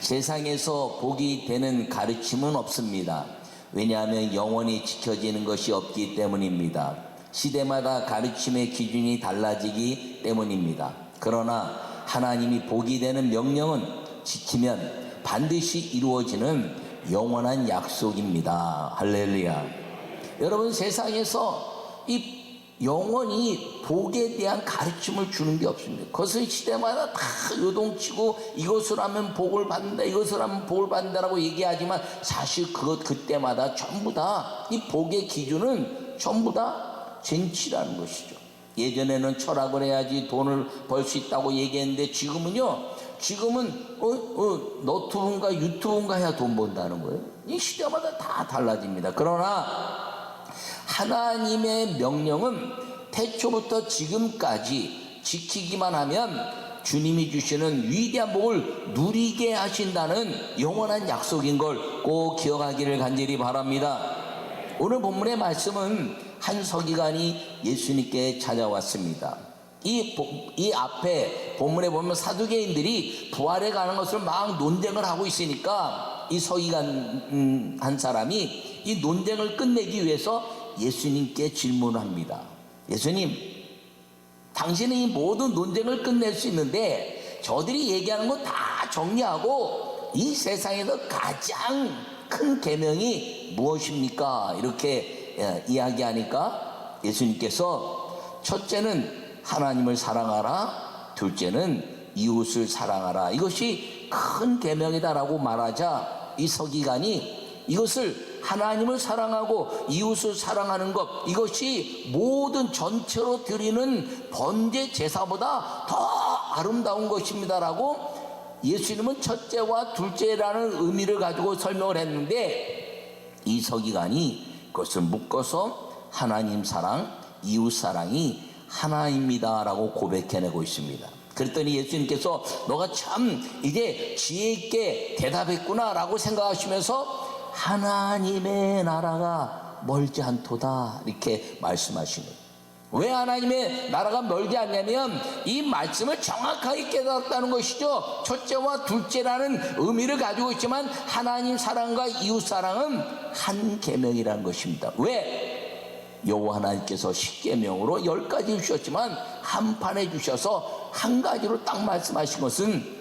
세상에서 복이 되는 가르침은 없습니다. 왜냐하면 영원히 지켜지는 것이 없기 때문입니다. 시대마다 가르침의 기준이 달라지기 때문입니다. 그러나 하나님이 복이 되는 명령은 지키면 반드시 이루어지는 영원한 약속입니다. 할렐루야. 여러분, 세상에서 이 영원히 복에 대한 가르침을 주는 게 없습니다. 그것은 시대마다 다 요동치고 이것을 하면 복을 받는다, 이것을 하면 복을 받는다라고 얘기하지만 사실 그때마다 전부 다 이 복의 기준은 전부 다 쟁취라는 것이죠. 예전에는 철학을 해야지 돈을 벌 수 있다고 얘기했는데 지금은 너튜브인가 유튜브인가 해야 돈 번다는 거예요. 이 시대마다 다 달라집니다. 그러나 하나님의 명령은 태초부터 지금까지 지키기만 하면 주님이 주시는 위대한 복을 누리게 하신다는 영원한 약속인 걸 꼭 기억하기를 간절히 바랍니다. 오늘 본문의 말씀은 한 서기관이 예수님께 찾아왔습니다. 이 앞에 본문에 보면 사두개인들이 부활에 관한 것을 막 논쟁을 하고 있으니까 이 서기관 한 사람이 이 논쟁을 끝내기 위해서 예수님께 질문합니다. 예수님, 당신은 이 모든 논쟁을 끝낼 수 있는데 저들이 얘기하는 거 다 정리하고 이 세상에서 가장 큰 계명이 무엇입니까? 이렇게 이야기하니까 예수님께서 첫째는 하나님을 사랑하라, 둘째는 이웃을 사랑하라, 이것이 큰 계명이다라고 말하자 이 서기관이 이것을 하나님을 사랑하고 이웃을 사랑하는 것, 이것이 모든 전체로 드리는 번제 제사보다 더 아름다운 것입니다라고 예수님은 첫째와 둘째라는 의미를 가지고 설명을 했는데 이 서기관이 그것을 묶어서 하나님 사랑, 이웃 사랑이 하나입니다라고 고백해내고 있습니다. 그랬더니 예수님께서 너가 참 이제 지혜 있게 대답했구나 라고 생각하시면서 하나님의 나라가 멀지 않도다 이렇게 말씀하시는. 왜 하나님의 나라가 멀지 않냐면 이 말씀을 정확하게 깨달았다는 것이죠. 첫째와 둘째라는 의미를 가지고 있지만 하나님 사랑과 이웃 사랑은 한 계명이라는 것입니다. 왜? 여호와 하나님께서 10계명으로 10가지 주셨지만 한 판에 주셔서 한 가지로 딱 말씀하신 것은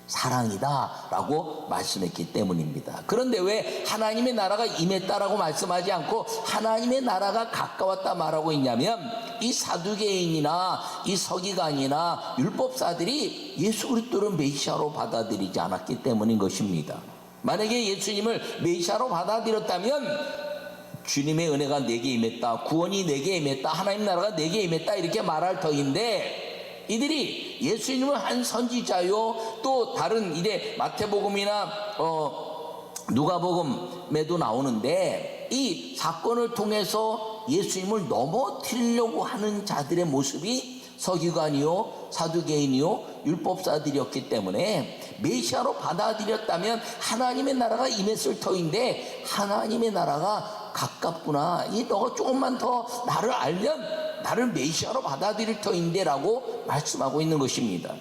사랑이다 라고 말씀했기 때문입니다. 그런데 왜 하나님의 나라가 임했다라고 말씀하지 않고 하나님의 나라가 가까웠다 말하고 있냐면 이 사두개인이나 이 서기관이나 율법사들이 예수 그리스도를 메시아로 받아들이지 않았기 때문인 것입니다. 만약에 예수님을 메시아로 받아들였다면 주님의 은혜가 내게 임했다, 구원이 내게 임했다, 하나님 나라가 내게 임했다 이렇게 말할 터인데 이들이 예수님을 한 선지자요, 또 다른 이제 마태복음이나 누가복음에도 나오는데 이 사건을 통해서 예수님을 넘어뜨리려고 하는 자들의 모습이 서기관이요, 사두개인이요, 율법사들이었기 때문에 메시아로 받아들였다면 하나님의 나라가 임했을 터인데 하나님의 나라가 가깝구나, 이 너가 조금만 더 나를 알면 나를 메시아로 받아들일 터인데 라고 말씀하고 있는 것입니다.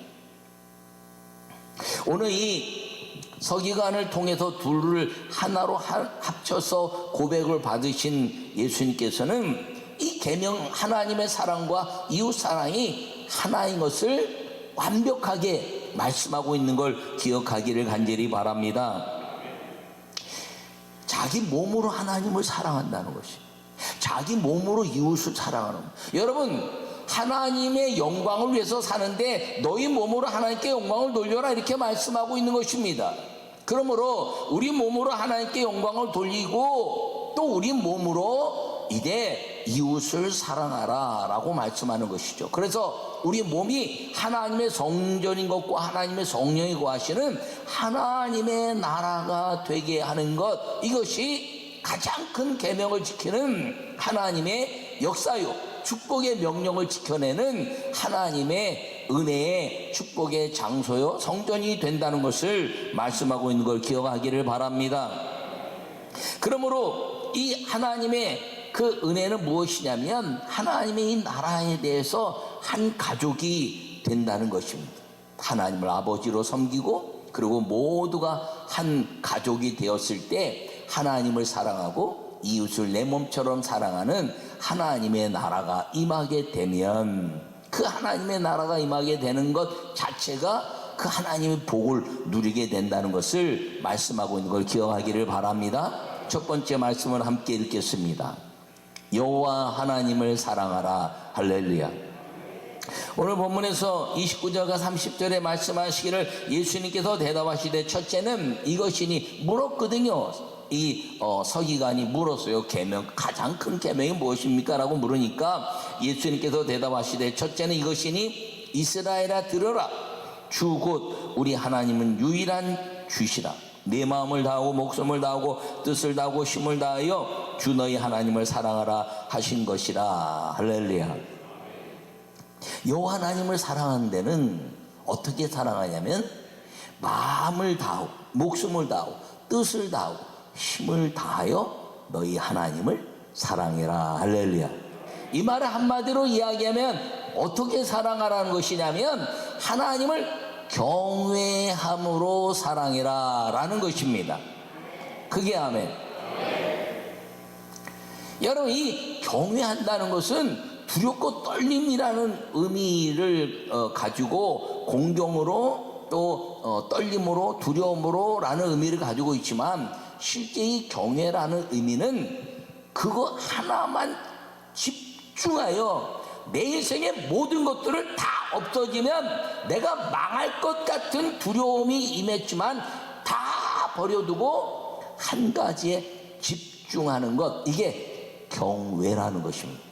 오늘 이 서기관을 통해서 둘을 하나로 합쳐서 고백을 받으신 예수님께서는 이 계명 하나님의 사랑과 이웃 사랑이 하나인 것을 완벽하게 말씀하고 있는 걸 기억하기를 간절히 바랍니다. 자기 몸으로 하나님을 사랑한다는 것이, 자기 몸으로 이웃을 사랑하는 것. 여러분, 하나님의 영광을 위해서 사는데 너희 몸으로 하나님께 영광을 돌려라 이렇게 말씀하고 있는 것입니다. 그러므로 우리 몸으로 하나님께 영광을 돌리고 또 우리 몸으로 이제 이웃을 사랑하라 라고 말씀하는 것이죠. 그래서 우리 몸이 하나님의 성전인 것과 하나님의 성령이 거하시는 하나님의 나라가 되게 하는 것, 이것이 가장 큰 계명을 지키는 하나님의 역사요, 축복의 명령을 지켜내는 하나님의 은혜의 축복의 장소요, 성전이 된다는 것을 말씀하고 있는 걸 기억하기를 바랍니다. 그러므로 이 하나님의 그 은혜는 무엇이냐면 하나님의 이 나라에 대해서 한 가족이 된다는 것입니다. 하나님을 아버지로 섬기고 그리고 모두가 한 가족이 되었을 때 하나님을 사랑하고 이웃을 내 몸처럼 사랑하는 하나님의 나라가 임하게 되면, 그 하나님의 나라가 임하게 되는 것 자체가 그 하나님의 복을 누리게 된다는 것을 말씀하고 있는 걸 기억하기를 바랍니다. 첫 번째 말씀을 함께 읽겠습니다. 여호와 하나님을 사랑하라. 할렐루야. 오늘 본문에서 29절과 30절에 말씀하시기를 예수님께서 대답하시되 첫째는 이것이니 물었거든요. 이 서기관이 물었어요. 계명, 가장 큰 계명이 무엇입니까? 라고 물으니까 예수님께서 대답하시되 첫째는 이것이니 이스라엘아 들으라. 주 곧 우리 하나님은 유일한 주시라. 내 마음을 다하고 목숨을 다하고 뜻을 다하고 힘을 다하여 주 너희 하나님을 사랑하라 하신 것이라. 할렐루야. 여호와 하나님을 사랑하는 데는 어떻게 사랑하냐면 마음을 다하고 목숨을 다하고 뜻을 다하고 힘을 다하여 너희 하나님을 사랑해라. 할렐루야. 이 말을 한마디로 이야기하면 어떻게 사랑하라는 것이냐면 하나님을 경외함으로 사랑해라 라는 것입니다. 그게 아멘. 여러분, 이 경외한다는 것은 두렵고 떨림이라는 의미를 가지고 공경으로 또 떨림으로 두려움으로 라는 의미를 가지고 있지만, 실제 이 경외라는 의미는 그거 하나만 집중하여 내 인생의 모든 것들을 다 없어지면 내가 망할 것 같은 두려움이 임했지만 다 버려두고 한 가지에 집중하는 것, 이게 경외라는 것입니다.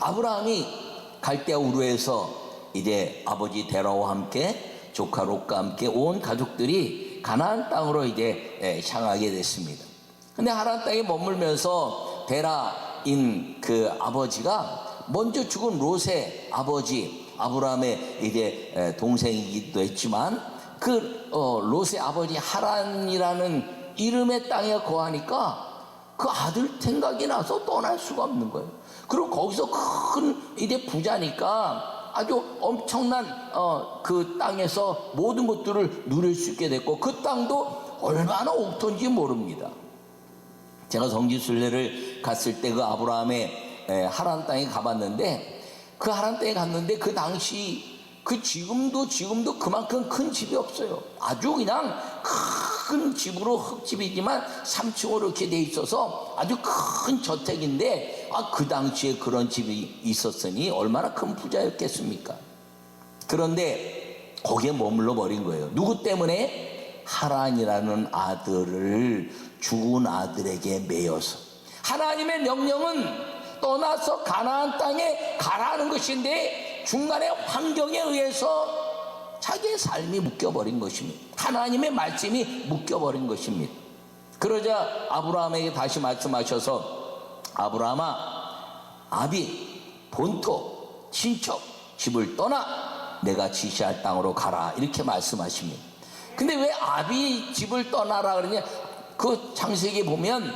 아브라함이 갈대아 우르에서 이제 아버지 데라와 함께 조카 롯과 함께 온 가족들이 가나안 땅으로 이제 향하게 됐습니다. 근데 하란 땅에 머물면서 데라인 그 아버지가 먼저 죽은 롯의 아버지, 아브라함의 이제 동생이기도 했지만 그 롯의 아버지 하란이라는 이름의 땅에 거하니까 그 아들 생각이 나서 떠날 수가 없는 거예요. 그리고 거기서 큰 이제 부자니까 아주 엄청난 그 땅에서 모든 것들을 누릴 수 있게 됐고, 그 땅도 얼마나 옥토인지 모릅니다. 제가 성지순례를 갔을 때 그 아브라함의 하란 땅에 가봤는데, 그 하란 땅에 갔는데 그 당시 그 지금도 그만큼 큰 집이 없어요. 아주 그냥 큰 집으로, 흙집이지만 3층으로 이렇게 돼 있어서 아주 큰 저택인데, 그 당시에 그런 집이 있었으니 얼마나 큰 부자였겠습니까? 그런데 거기에 머물러 버린 거예요. 누구 때문에? 하란이라는 아들을 죽은 아들에게 매여서. 하나님의 명령은 떠나서 가나안 땅에 가라는 것인데 중간에 환경에 의해서 자기의 삶이 묶여버린 것입니다. 하나님의 말씀이 묶여버린 것입니다. 그러자 아브라함에게 다시 말씀하셔서 아브라함아, 아비, 본토, 친척, 집을 떠나 내가 지시할 땅으로 가라, 이렇게 말씀하십니다. 근데 왜 아비 집을 떠나라 그러냐? 그 창세기에 보면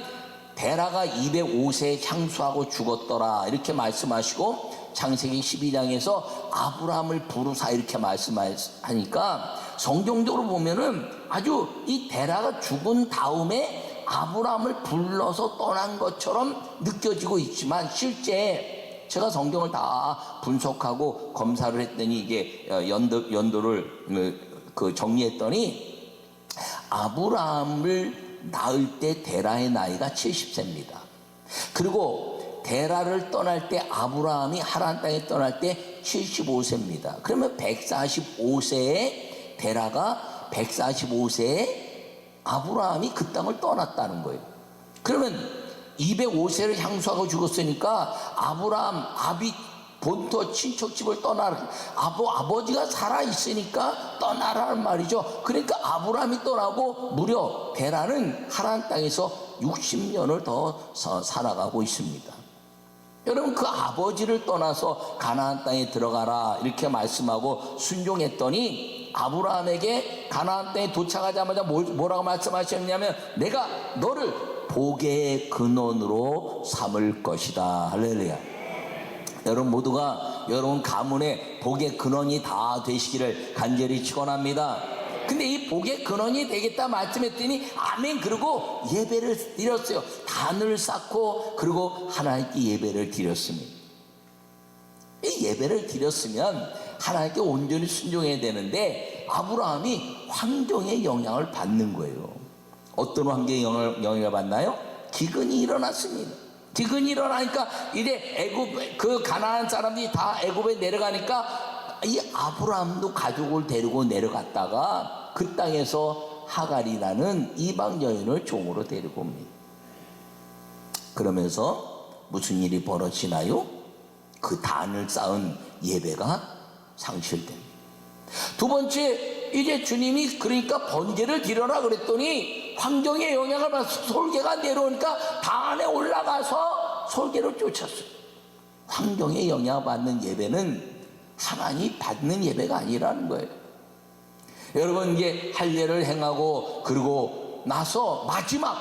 데라가 205세에 향수하고 죽었더라 이렇게 말씀하시고, 창세기 12장에서 아브라함을 부르사 이렇게 말씀하니까 성경적으로 보면은 아주 이 데라가 죽은 다음에 아브라함을 불러서 떠난 것처럼 느껴지고 있지만, 실제 제가 성경을 다 분석하고 검사를 했더니 이게 연도를 정리했더니 아브라함을 낳을 때 데라의 나이가 70세입니다. 그리고 데라를 떠날 때 아브라함이 하란 땅에 떠날 때 75세입니다. 그러면 145세에 데라가 145세에 아브라함이 그 땅을 떠났다는 거예요. 그러면 205세를 향수하고 죽었으니까 아브라함, 아비, 본토, 친척집을 떠나라. 아버지가 살아있으니까 떠나라는 말이죠. 그러니까 아브라함이 떠나고 무려 데라는 하란 땅에서 60년을 더 살아가고 있습니다. 여러분, 그 아버지를 떠나서 가나안 땅에 들어가라 이렇게 말씀하고 순종했더니 아브라함에게 가나안 땅에 도착하자마자 뭐라고 말씀하셨냐면 내가 너를 복의 근원으로 삼을 것이다. 할렐루야. 여러분 모두가 여러분 가문의 복의 근원이 다 되시기를 간절히 축원합니다. 근데 이 복의 근원이 되겠다 말씀했더니 아멘 그러고 예배를 드렸어요. 단을 쌓고 그리고 하나님께 예배를 드렸습니다. 이 예배를 드렸으면 하나님께 온전히 순종해야 되는데 아브라함이 환경의 영향을 받는 거예요. 어떤 환경의 영향을 받나요? 기근이 일어났습니다. 기근이 일어나니까 이제 애굽 그 가나안 사람들이 다 애굽에 내려가니까 이 아브라함도 가족을 데리고 내려갔다가 그 땅에서 하갈이라는 이방 여인을 종으로 데리고 옵니다. 그러면서 무슨 일이 벌어지나요? 그 단을 쌓은 예배가 상실됩니다. 두 번째, 이제 주님이 그러니까 번제를 드려라 그랬더니 환경의 영향을 받아서 솔개가 내려오니까 단에 올라가서 솔개를 쫓았어요. 환경의 영향을 받는 예배는 하나님이 받는 예배가 아니라는 거예요. 여러분 이제 할례를 행하고 그러고 나서 마지막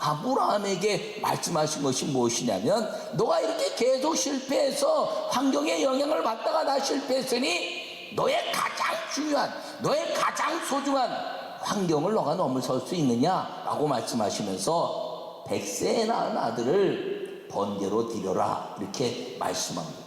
아브라함에게 말씀하신 것이 무엇이냐면 너가 이렇게 계속 실패해서 환경의 영향을 받다가 다 실패했으니 너의 가장 중요한 너의 가장 소중한 환경을 너가 넘어설 수 있느냐라고 말씀하시면서 100세에 낳은 아들을 번제로 드려라 이렇게 말씀합니다.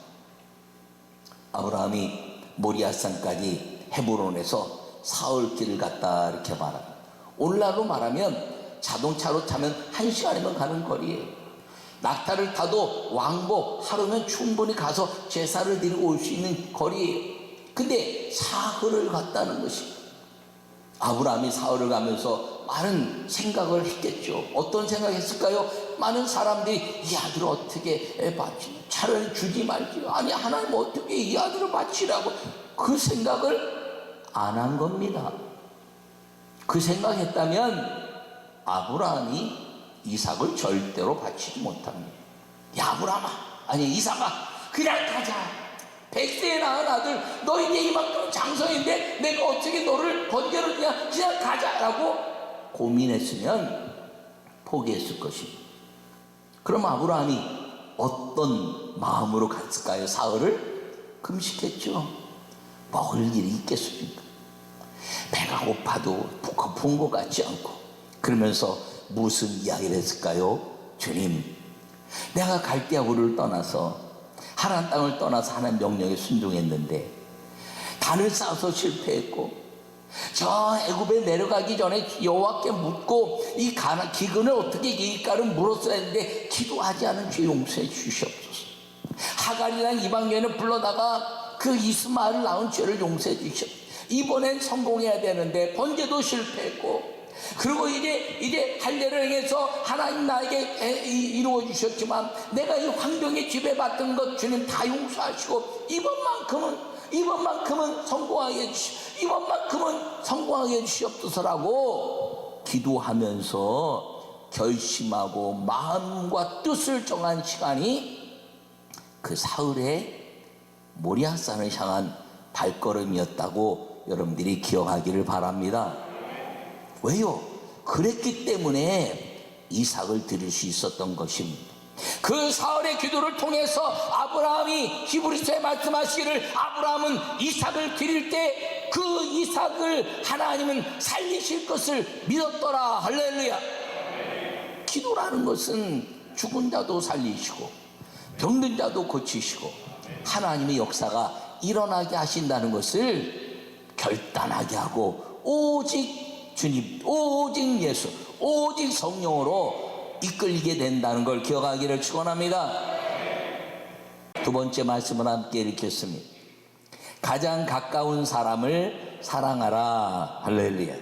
아브라함이 모리아산까지 헤브론에서 사흘길을 갔다 이렇게 말합니다. 오늘날로 말하면 자동차로 타면 1시간이면 가는 거리예요. 낙타를 타도 왕복 하루면 충분히 가서 제사를 드리고 올 수 있는 거리예요. 근데 사흘을 갔다는 것입니다. 아브라함이 사흘을 가면서 많은 생각을 했겠죠. 어떤 생각했을까요? 많은 사람들이 이 아들을 어떻게 바치냐, 차라리 주지 말지, 아니 하나님 어떻게 이 아들을 바치라고, 그 생각을 안 한 겁니다. 그 생각했다면 아브라함이 이삭을 절대로 바치지 못합니다. 야 아브라함아, 아니 이삭아, 그냥 가자. 100세에 낳은 아들, 너 이제 이만큼 장성인데 내가 어떻게 너를 번제로 그냥 가자라고 고민했으면 포기했을 것입니다. 그럼 아브라함이 어떤 마음으로 갔을까요? 사흘을 금식했죠. 먹을 일이 있겠습니까? 배가 고파도 고픈 것 같지 않고, 그러면서 무슨 이야기를 했을까요? 주님, 내가 갈대아우를 떠나서 하나님 땅을 떠나서 하나님 명령에 순종했는데 단을 쌓아서 실패했고, 저 애굽에 내려가기 전에 여호와께 묻고 이 기근을 어떻게 이길까를 물었어야 했는데 기도하지 않은 죄 용서해 주시옵소서. 하갈이라는 이방 여인을 불러다가 그 이스마엘을 낳은 죄를 용서해 주시옵소서. 이번엔 성공해야 되는데 번제도 실패했고, 그리고 이제 할례를 행해서 하나님 나에게 이루어 주셨지만 내가 이 환경에 지배받던 것 주님 다 용서하시고 이번만큼은 성공하게 해주시옵소서. 이번만큼은 성공하게 해주시옵소서라고 기도하면서 결심하고 마음과 뜻을 정한 시간이 그 사흘의 모리아산을 향한 발걸음이었다고 여러분들이 기억하기를 바랍니다. 왜요? 그랬기 때문에 이삭을 드릴 수 있었던 것입니다. 그 사흘의 기도를 통해서 아브라함이 히브리서에 말씀하시기를 아브라함은 이삭을 드릴 때 그 이삭을 하나님은 살리실 것을 믿었더라. 할렐루야. 기도라는 것은 죽은 자도 살리시고 병든 자도 고치시고 하나님의 역사가 일어나게 하신다는 것을 결단하게 하고 오직 주님, 오직 예수, 오직 성령으로 이끌리게 된다는 걸 기억하기를 축원합니다. 두 번째 말씀을 함께 읽겠습니다. 가장 가까운 사람을 사랑하라. 할렐루야.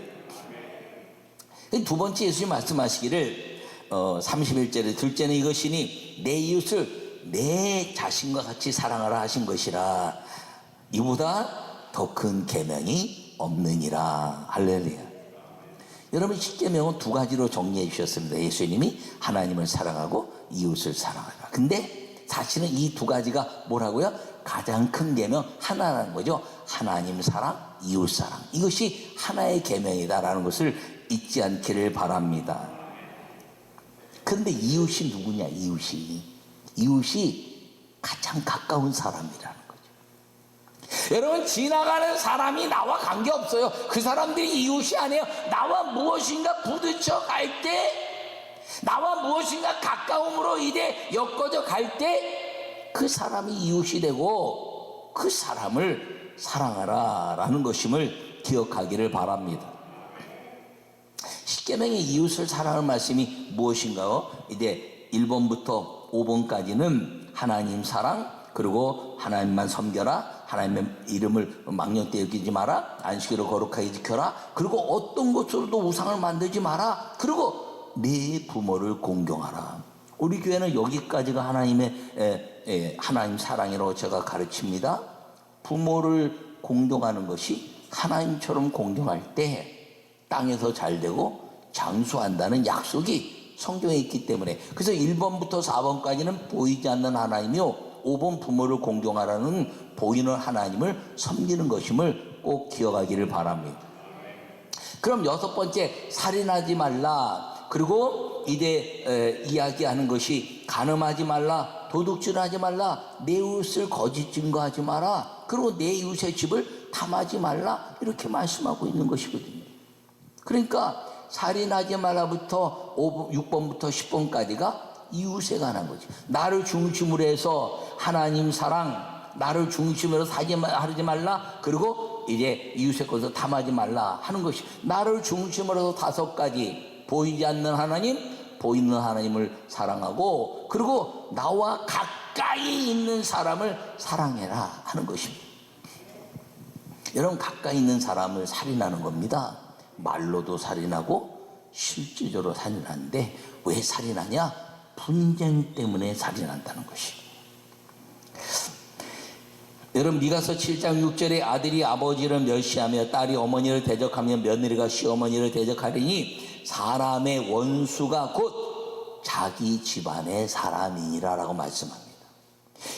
두 번째 예수님 말씀하시기를 31절에 둘째는 이것이니 내 이웃을 내 자신과 같이 사랑하라 하신 것이라. 이보다 더 큰 계명이 없느니라. 할렐루야. 여러분, 십계명은 두 가지로 정리해 주셨습니다. 예수님이 하나님을 사랑하고 이웃을 사랑하라. 근데 사실은 이 두 가지가 뭐라고요? 가장 큰 계명 하나라는 거죠. 하나님 사랑, 이웃 사랑. 이것이 하나의 계명이다라는 것을 잊지 않기를 바랍니다. 근데 이웃이 누구냐? 이웃이 가장 가까운 사람이라는 거죠. 여러분, 지나가는 사람이 나와 관계없어요. 그 사람들이 이웃이 아니에요. 나와 무엇인가 부딪혀 갈 때, 나와 무엇인가 가까움으로 이제 엮어져 갈 때 그 사람이 이웃이 되고 그 사람을 사랑하라 라는 것임을 기억하기를 바랍니다. 십계명의 이웃을 사랑하는 말씀이 무엇인가요? 이제 1번부터 5번까지는 하나님 사랑, 그리고 하나님만 섬겨라, 하나님의 이름을 망령되이 여기지 마라, 안식일을 거룩하게 지켜라, 그리고 어떤 것으로도 우상을 만들지 마라, 그리고 네 부모를 공경하라. 우리 교회는 여기까지가 하나님 사랑이라고 제가 가르칩니다. 부모를 공경하는 것이 하나님처럼 공경할 때 땅에서 잘 되고 장수한다는 약속이 성경에 있기 때문에, 그래서 1번부터 4번까지는 보이지 않는 하나님이요, 5번 부모를 공경하라는 보이는 하나님을 섬기는 것임을 꼭 기억하기를 바랍니다. 그럼 6번째, 살인하지 말라. 그리고 이제 이야기하는 것이 간음하지 말라, 도둑질하지 말라, 내 이웃을 거짓 증거하지 마라, 그리고 내 이웃의 집을 탐하지 말라, 이렇게 말씀하고 있는 것이거든요. 그러니까 살인하지 말라부터 6번부터 10번까지가 이웃에 관한 거지. 나를 중심으로 해서 하나님 사랑, 나를 중심으로 하지 말라, 그리고 이제 이웃의 것을 탐하지 말라 하는 것이, 나를 중심으로 해서 5가지, 보이지 않는 하나님, 보이는 하나님을 사랑하고, 그리고 나와 가까이 있는 사람을 사랑해라 하는 것입니다. 여러분, 가까이 있는 사람을 살인하는 겁니다. 말로도 살인하고 실질적으로 살인하는데, 왜 살인하냐? 분쟁 때문에 살인한다는 것이. 여러분, 미가서 7장 6절에 아들이 아버지를 멸시하며 딸이 어머니를 대적하며 며느리가 시어머니를 대적하리니 사람의 원수가 곧 자기 집안의 사람이니라라고 말씀합니다.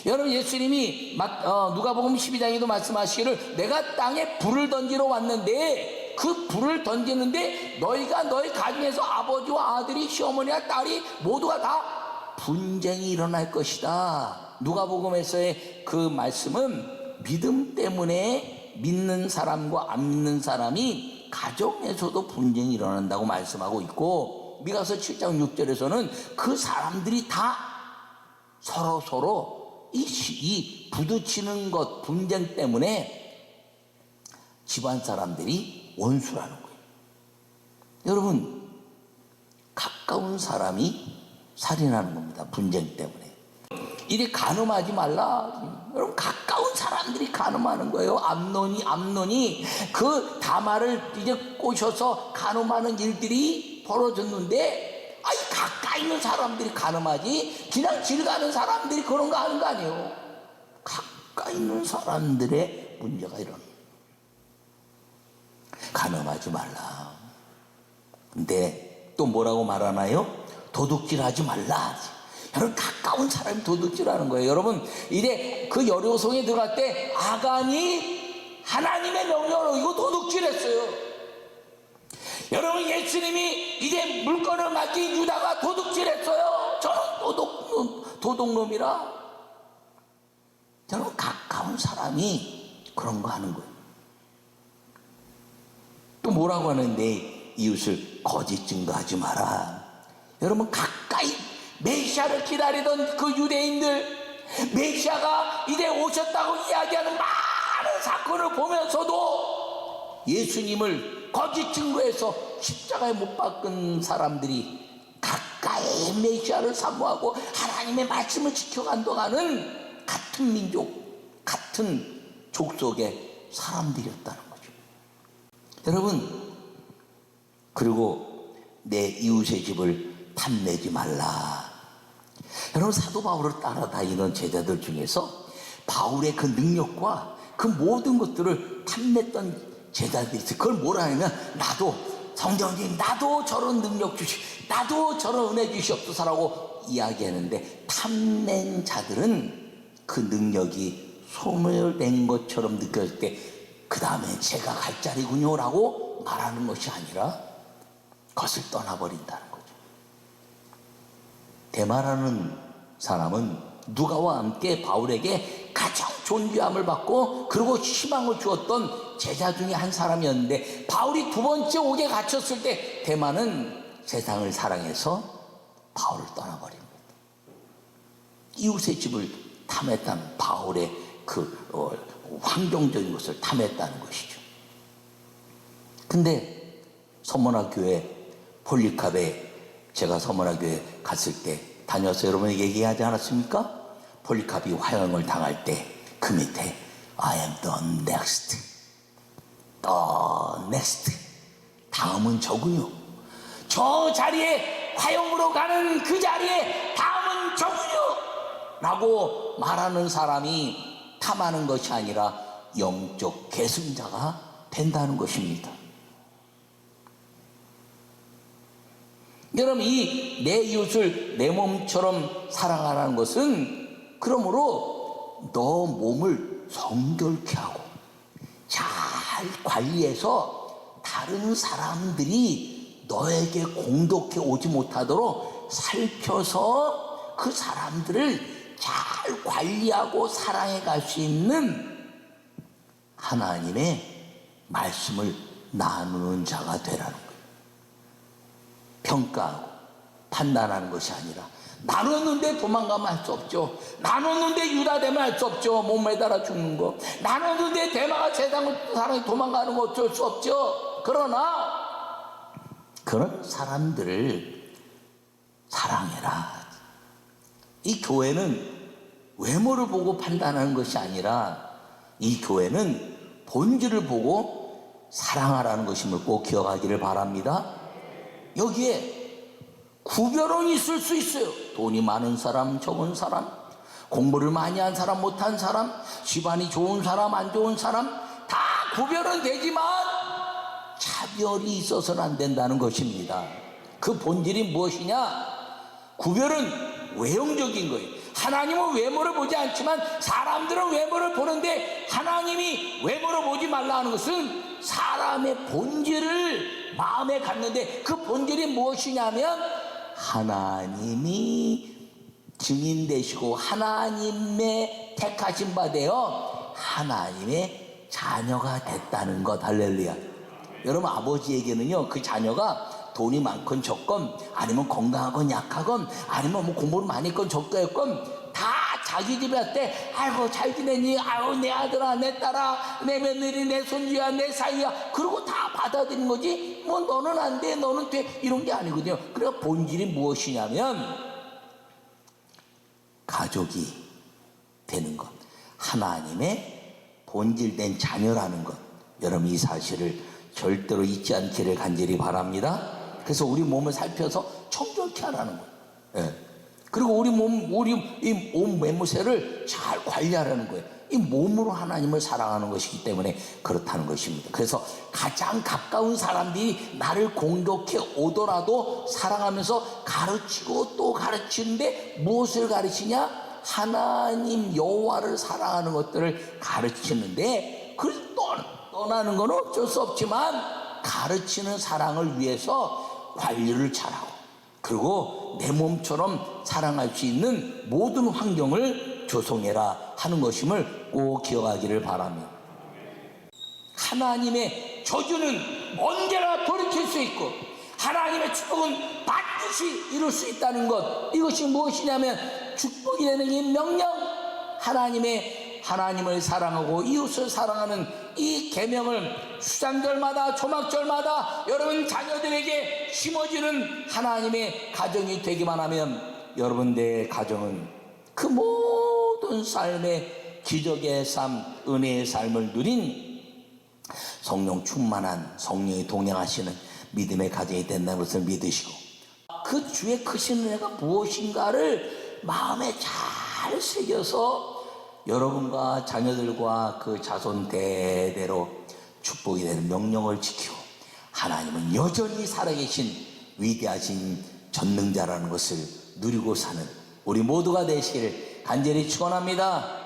여러분, 예수님이 누가복음 12장에도 말씀하시기를, 내가 땅에 불을 던지러 왔는데, 그 불을 던지는데 너희가 너희 가정에서 아버지와 아들이, 시어머니와 딸이 모두가 다 분쟁이 일어날 것이다. 누가복음에서의 그 말씀은 믿음 때문에 믿는 사람과 안 믿는 사람이 가정에서도 분쟁이 일어난다고 말씀하고 있고, 미가서 7장 6절에서는 그 사람들이 다 서로 이 부딪히는 것, 분쟁 때문에 집안 사람들이 원수라는 거예요. 여러분, 가까운 사람이 살인하는 겁니다. 분쟁 때문에. 이제 간음하지 말라. 여러분, 가까운 사람들이 간음하는 거예요. 암논이 그 다말을 이제 꼬셔서 간음하는 일들이 벌어졌는데, 아이, 가까이 있는 사람들이 간음하지, 그냥 길 가는 사람들이 그런 거 하는 거 아니에요. 가까이 있는 사람들의 문제가 일어나요. 간음하지 말라. 근데 또 뭐라고 말하나요? 도둑질하지 말라. 여러분, 가까운 사람이 도둑질하는 거예요. 여러분, 이제 그 여리고성에 들어갈 때 아간이 하나님의 명령을 어기고 도둑질했어요. 여러분, 예수님이 이제 물건을 맡긴 유다가 도둑질했어요. 저는 도둑놈이라. 여러분, 가까운 사람이 그런 거 하는 거예요. 또 뭐라고 하는데, 이웃을 거짓 증거하지 마라. 여러분, 가까이 메시아를 기다리던 그 유대인들, 메시아가 이제 오셨다고 이야기하는 많은 사건을 보면서도 예수님을 거짓 증거해서 십자가에 못 박은 사람들이 가까이 메시아를 사모하고 하나님의 말씀을 지켜간다는 같은 민족, 같은 족속의 사람들이었다는 거죠. 여러분, 그리고 내 이웃의 집을 탐내지 말라. 여러분, 사도 바울을 따라다니던 제자들 중에서 바울의 그 능력과 그 모든 것들을 탐냈던 제자들이 있어요. 그걸 뭐라 하냐면, 나도 성령님, 나도 저런 능력 나도 저런 은혜 주시옵소서라고 이야기하는데, 탐낸 자들은 그 능력이 소멸된 것처럼 느껴질 때, 그 다음에 제가 갈 자리군요 라고 말하는 것이 아니라 그것을 떠나버린다는 거죠. 대마라는 사람은 누가와 함께 바울에게 가장 존귀함을 받고 그리고 희망을 주었던 제자 중에 한 사람이었는데, 바울이 두 번째 옥에 갇혔을 때 대마는 세상을 사랑해서 바울을 떠나버립니다. 이웃의 집을 탐했다는 바울의 환경적인 것을 탐했다는 것이죠. 근데 서머나 교회 폴리카베, 제가 서머나 교회 갔을 때 다녀서 여러분에게 얘기하지 않았습니까? 폴리카비 화형을 당할 때 그 밑에 I am the next, the next, 다음은 저군요. 저 자리에, 화형으로 가는 그 자리에 다음은 저군요 라고 말하는 사람이 탐하는 것이 아니라 영적 계승자가 된다는 것입니다. 여러분, 이 내 이웃을 내 몸처럼 사랑하라는 것은, 그러므로 너 몸을 성결케 하고 잘 관리해서 다른 사람들이 너에게 공독해 오지 못하도록 살펴서 그 사람들을 잘 관리하고 사랑해 갈 수 있는 하나님의 말씀을 나누는 자가 되라는 거예요. 평가하고 판단하는 것이 아니라, 나눴는데 도망가면 할 수 없죠. 나눴는데 유다 되면 할 수 없죠. 못 매달아 죽는 거. 나눴는데 대마가 세상을 사랑해 도망가는 거 어쩔 수 없죠. 그러나 그런 사람들을 사랑해라. 이 교회는 외모를 보고 판단하는 것이 아니라, 이 교회는 본질을 보고 사랑하라는 것임을 꼭 기억하기를 바랍니다. 여기에 구별은 있을 수 있어요. 돈이 많은 사람, 적은 사람, 공부를 많이 한 사람, 못한 사람, 집안이 좋은 사람, 안 좋은 사람, 다 구별은 되지만 차별이 있어서는 안 된다는 것입니다. 그 본질이 무엇이냐? 구별은 외형적인 거예요. 하나님은 외모를 보지 않지만 사람들은 외모를 보는데, 하나님이 외모를 보지 말라 하는 것은 사람의 본질을 마음에 갖는데, 그 본질이 무엇이냐면 하나님이 증인 되시고 하나님의 택하신 바 되어 하나님의 자녀가 됐다는 것. 할렐루야. 여러분, 아버지에게는요, 그 자녀가 돈이 많건 적건, 아니면 건강하건 약하건, 아니면 뭐 공부를 많이 했건 적게 했건, 다 자기 집에 할 때 아이고 잘 지내니, 아유 내 아들아, 내 딸아, 내 며느리, 내 손주야, 내 사위야, 그러고 다 받아들이는 거지. 뭐 너는 안 돼, 너는 돼, 이런 게 아니거든요. 그러니까 본질이 무엇이냐면 가족이 되는 것, 하나님의 본질된 자녀라는 것. 여러분, 이 사실을 절대로 잊지 않기를 간절히 바랍니다. 그래서 우리 몸을 살펴서 청결케 하라는 거예요. 예. 그리고 우리 이 몸 매무새를 잘 관리하라는 거예요. 이 몸으로 하나님을 사랑하는 것이기 때문에 그렇다는 것입니다. 그래서 가장 가까운 사람들이 나를 공격해 오더라도 사랑하면서 가르치고 또 가르치는데, 무엇을 가르치냐? 하나님 여호와를 사랑하는 것들을 가르치는데, 그걸 떠나는 건 어쩔 수 없지만 가르치는 사랑을 위해서 관리를 잘하고, 그리고 내 몸처럼 사랑할 수 있는 모든 환경을 조성해라 하는 것임을 꼭 기억하기를 바랍니다. 하나님의 저주는 언제나 돌이킬 수 있고, 하나님의 축복은 반드시 이룰 수 있다는 것. 이것이 무엇이냐면 축복이 되는 이 명령, 하나님을 사랑하고 이웃을 사랑하는 이 계명을 수장절마다 조막절마다 여러분 자녀들에게 심어지는 하나님의 가정이 되기만 하면, 여러분들의 가정은 그 모든 삶의 기적의 삶, 은혜의 삶을 누린 성령 충만한, 성령이 동행하시는 믿음의 가정이 된다는 것을 믿으시고, 그 주의 크신 은혜가 무엇인가를 마음에 잘 새겨서 여러분과 자녀들과 그 자손 대대로 축복이 되는 명령을 지키고, 하나님은 여전히 살아계신 위대하신 전능자라는 것을 누리고 사는 우리 모두가 되시기를 간절히 축원합니다.